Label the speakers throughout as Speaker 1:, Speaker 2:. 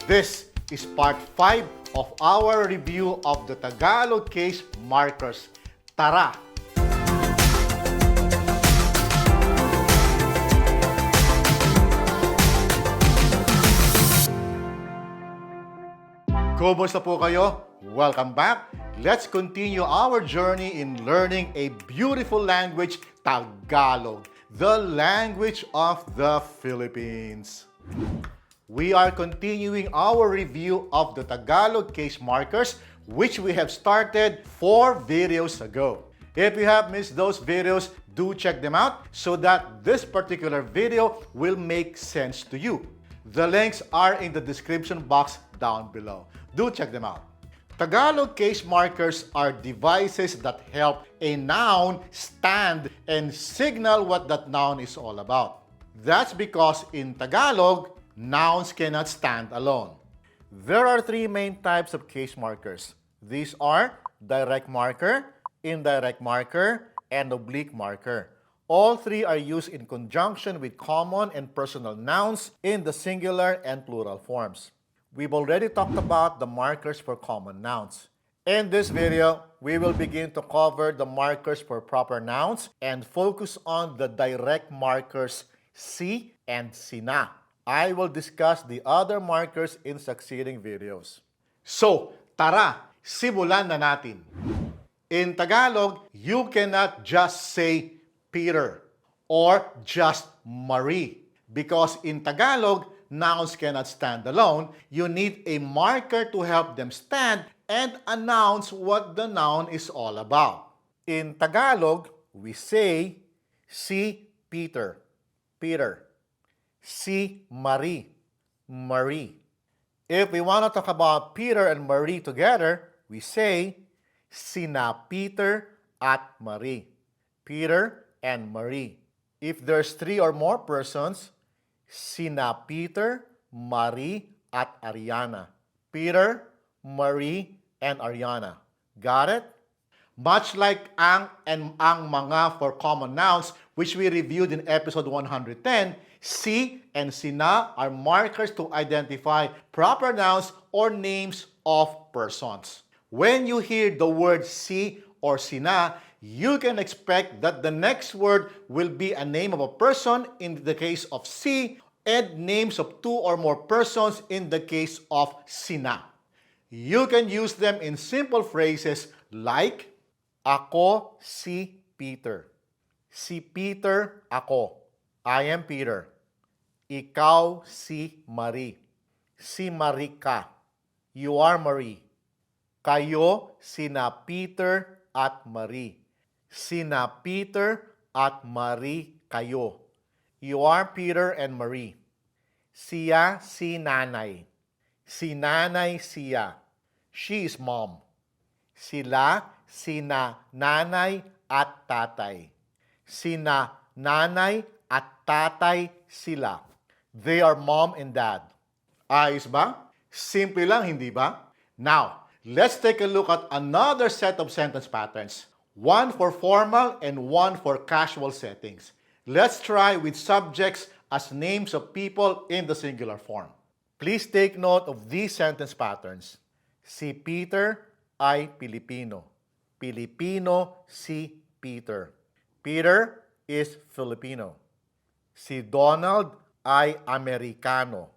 Speaker 1: This is part 5 of our review of the Tagalog case markers. Tara! Kumusta po kayo? Welcome back! Let's continue our journey in learning a beautiful language, Tagalog, the language of the Philippines. We are continuing our review of the Tagalog case markers, which we have started 4 videos ago. If you have missed those videos, do check them out so that this particular video will make sense to you. The links are in the description box down below. Do check them out. Tagalog case markers are devices that help a noun stand and signal what that noun is all about. That's because in Tagalog, nouns cannot stand alone. There are 3 main types of case markers. These are direct marker, indirect marker, and oblique marker. All 3 are used in conjunction with common and personal nouns in the singular and plural forms. We've already talked about the markers for common nouns. In this video, we will begin to cover the markers for proper nouns and focus on the direct markers SI and SINA. I will discuss the other markers in succeeding videos. So, tara, simulan na natin. In Tagalog, you cannot just say Peter or just Marie because in Tagalog, nouns cannot stand alone. You need a marker to help them stand and announce what the noun is all about. In Tagalog, we say, si Peter, Peter. Si Marie, Marie. If we want to talk about Peter and Marie together, we say, SINA Peter at Marie. Peter and Marie. If there's 3 or more persons, SINA Peter, Marie, at Ariana. Peter, Marie, and Ariana. Got it? Much like ang and ang mga for common nouns, which we reviewed in episode 110, si and sina are markers to identify proper nouns or names of persons. When you hear the word si or sina, you can expect that the next word will be a name of a person in the case of si and names of 2 or more persons in the case of sina. You can use them in simple phrases like, ako si Peter. Si Peter ako. I am Peter. Ikaw si Marie. Si Marie ka. You are Marie. Kayo sina Peter at Marie. Sina Peter at Marie kayo. You are Peter and Marie. Siya si nanay. Si nanay siya. She is mom. Sila sina nanay at tatay. Sina nanay at tatay sila. They are mom and dad. Ayos ba? Simple lang, hindi ba? Now, let's take a look at another set of sentence patterns. One for formal and one for casual settings. Let's try with subjects as names of people in the singular form. Please take note of these sentence patterns. Si Peter ay Filipino. Filipino si Peter. Peter is Filipino. Si Donald ay Amerikano.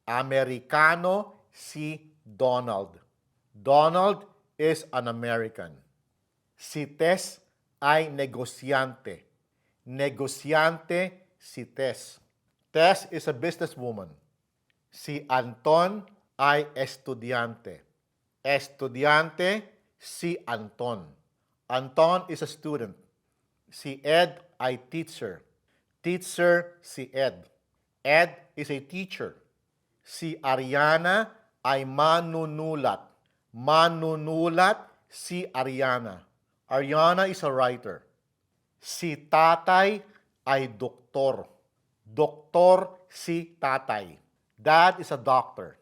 Speaker 1: Amerikano si Donald. Donald is an American. Si Tess ay negosyante. Negosyante si Tess. Tess is a businesswoman. Si Anton ay estudyante. Estudyante si Anton. Anton is a student. Si Ed ay teacher. Teacher si Ed. Ed is a teacher. Si Ariana ay manunulat. Manunulat si Ariana. Ariana is a writer. Si tatay ay doktor. Doktor si tatay. Dad is a doctor.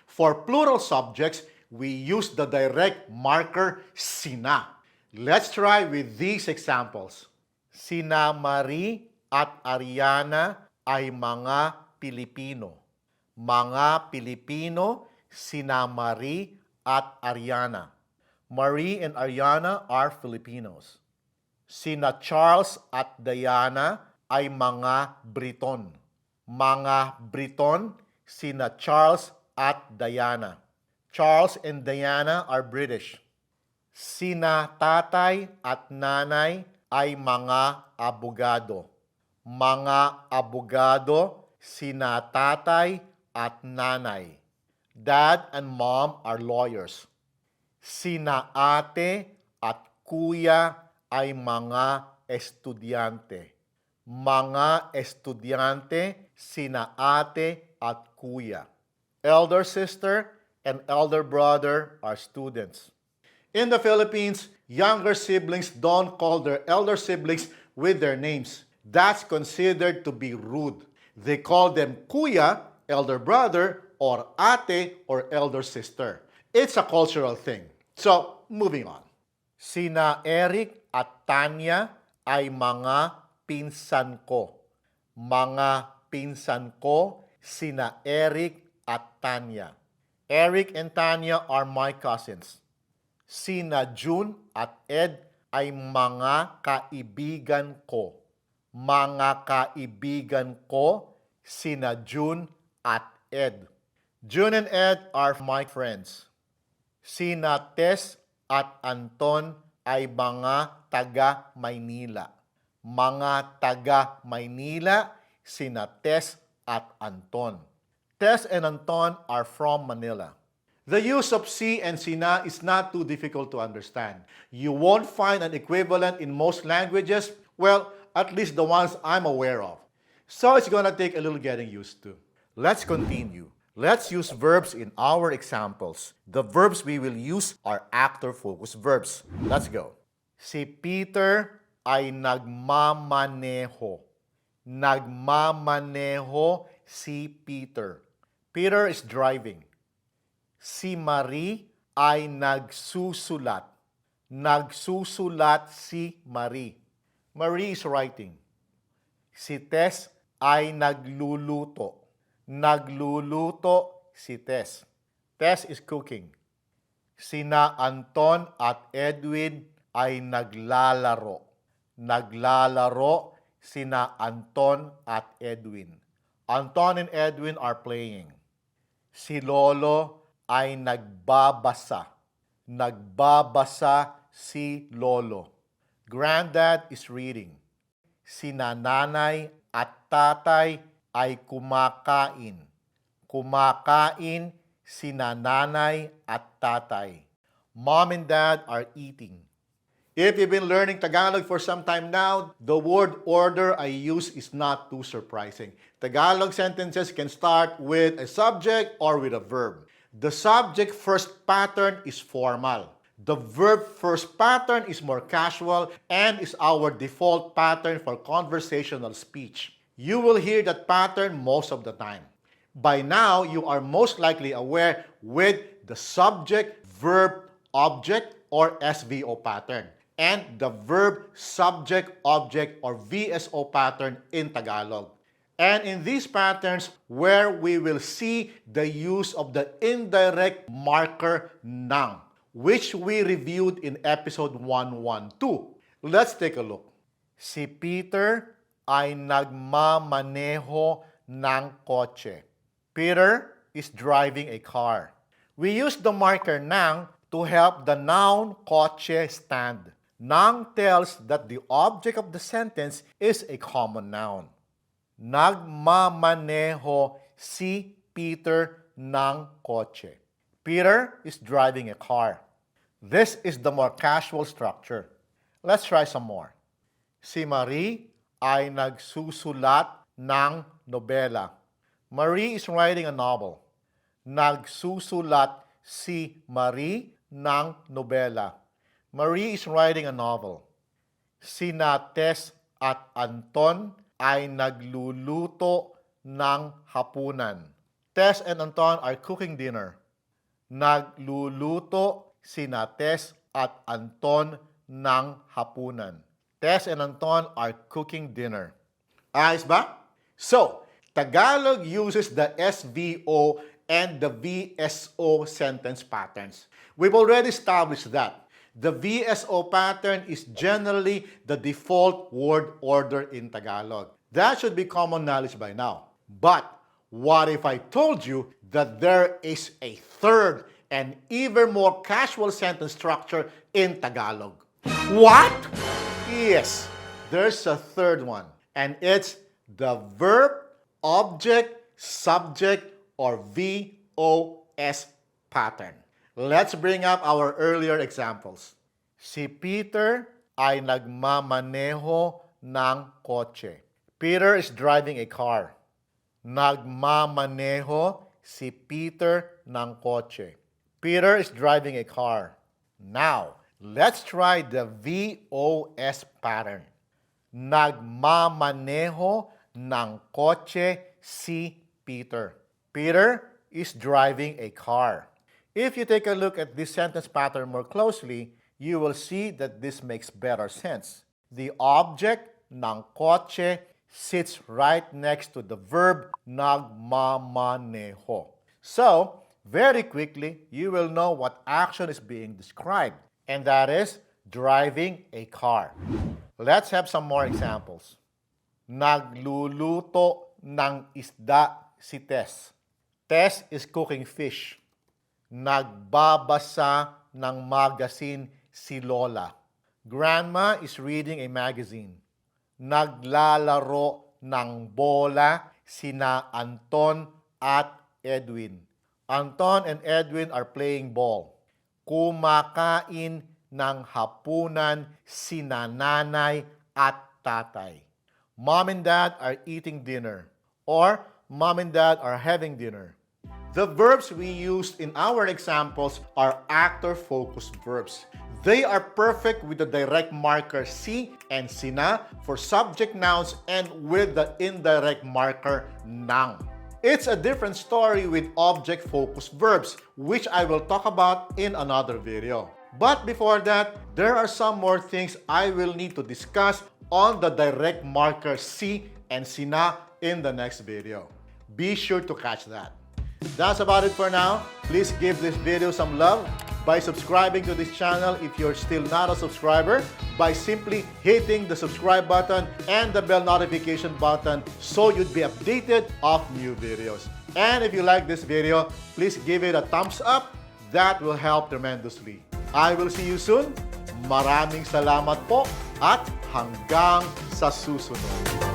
Speaker 1: For plural subjects, we use the direct marker SINA. Let's try with these examples. Sina Marie at Ariana ay mga Pilipino. Mga Pilipino sina Marie at Ariana. Marie and Ariana are Filipinos. Sina Charles at Diana ay mga Briton. Mga Briton, sina Charles at Diana. Charles and Diana are British. Sina tatay at nanay ay mga abogado. Mga abogado, sina tatay at nanay. Dad and mom are lawyers. Sina ate at kuya ay mga estudyante. Mga estudyante, sina ate at kuya. Elder sister and elder brother are students. In the Philippines, younger siblings don't call their elder siblings with their names. That's considered to be rude. They call them kuya, elder brother, or ate, or elder sister. It's a cultural thing. So, moving on. Sina Eric at Tanya ay mga pinsan ko. Mga pinsan ko, sina Eric at Tanya. Eric and Tanya are my cousins. Sina June at Ed ay mga kaibigan ko. Mga kaibigan ko, sina June at Ed. June and Ed are my friends. Sina Tess at Anton ay mga taga Maynila. Mga taga Maynila, sina Tess at Anton. Tess and Anton are from Manila. The use of SI and SINA is not too difficult to understand. You won't find an equivalent in most languages, well, at least the ones I'm aware of. So it's gonna take a little getting used to. Let's continue. Let's use verbs in our examples. The verbs we will use are actor-focused verbs. Let's go. Si Peter ay nagmamaneho. Nagmamaneho si Peter. Peter is driving. Si Marie ay nagsusulat. Nagsusulat si Marie. Marie is writing. Si Tess ay nagluluto. Nagluluto si Tess. Tess is cooking. Sina Anton at Edwin ay naglalaro. Naglalaro sina Anton at Edwin. Anton and Edwin are playing. Si Lolo ay nagbabasa. Nagbabasa si Lolo. Granddad is reading. Sina nanay at tatay ay kumakain. Kumakain sina nanay at tatay. Mom and dad are eating. If you've been learning Tagalog for some time now, the word order I use is not too surprising. Tagalog sentences can start with a subject or with a verb. The subject first pattern is formal. The verb first pattern is more casual and is our default pattern for conversational speech. You will hear that pattern most of the time. By now, you are most likely aware with the subject, verb, object, or SVO pattern, and the verb, subject, object, or VSO pattern in Tagalog. And in these patterns, where we will see the use of the indirect marker noun, which we reviewed in episode 112. Let's take a look. Si Peter ay nagmamaneho ng kotse. Peter is driving a car. We use the marker nang to help the noun kotse stand. Nang tells that the object of the sentence is a common noun. Nagmamaneho si Peter ng kotse. Peter is driving a car. This is the more casual structure. Let's try some more. Si Marie ay nagsusulat ng nobela. Marie is writing a novel. Nagsusulat si Marie ng nobela. Marie is writing a novel. Sina Tess at Anton ay nagluluto ng hapunan. Tess and Anton are cooking dinner. Nagluluto sina Tess at Anton ng hapunan. Tess and Anton are cooking dinner. Ayos ba? So, Tagalog uses the SVO and the VSO sentence patterns. We've already established that. The VSO pattern is generally the default word order in Tagalog. That should be common knowledge by now. But what if I told you that there is a third and even more casual sentence structure in Tagalog? What? Yes, there's a third one, and it's the verb, object, subject, or VOS pattern. Let's bring up our earlier examples. Si Peter ay nagmamaneho ng kotse. Peter is driving a car. Nagmamaneho si Peter ng kotse. Peter is driving a car. Now, let's try the VOS pattern. Nagmamaneho ng kotse si Peter. Peter is driving a car. If you take a look at this sentence pattern more closely, you will see that this makes better sense. The object ng kotse sits right next to the verb nagmamaneho. So, very quickly, you will know what action is being described, and that is driving a car. Let's have some more examples. Nagluluto ng isda si Tess. Tess is cooking fish. Nagbabasa ng magazine si Lola. Grandma is reading a magazine. Naglalaro ng bola sina Anton at Edwin. Anton and Edwin are playing ball. Kumakain ng hapunan sina nanay at tatay. Mom and dad are eating dinner, or mom and dad are having dinner. The verbs we used in our examples are actor-focused verbs. They are perfect with the direct marker SI and SINA for subject nouns and with the indirect marker noun. It's a different story with object-focused verbs, which I will talk about in another video. But before that, there are some more things I will need to discuss on the direct marker SI and SINA in the next video. Be sure to catch that. That's about it for now. Please give this video some love by subscribing to this channel if you're still not a subscriber, by simply hitting the subscribe button and the bell notification button so you'd be updated of new videos. And if you like this video, please give it a thumbs up. That will help tremendously. I will see you soon. Maraming salamat po at hanggang sa susunod.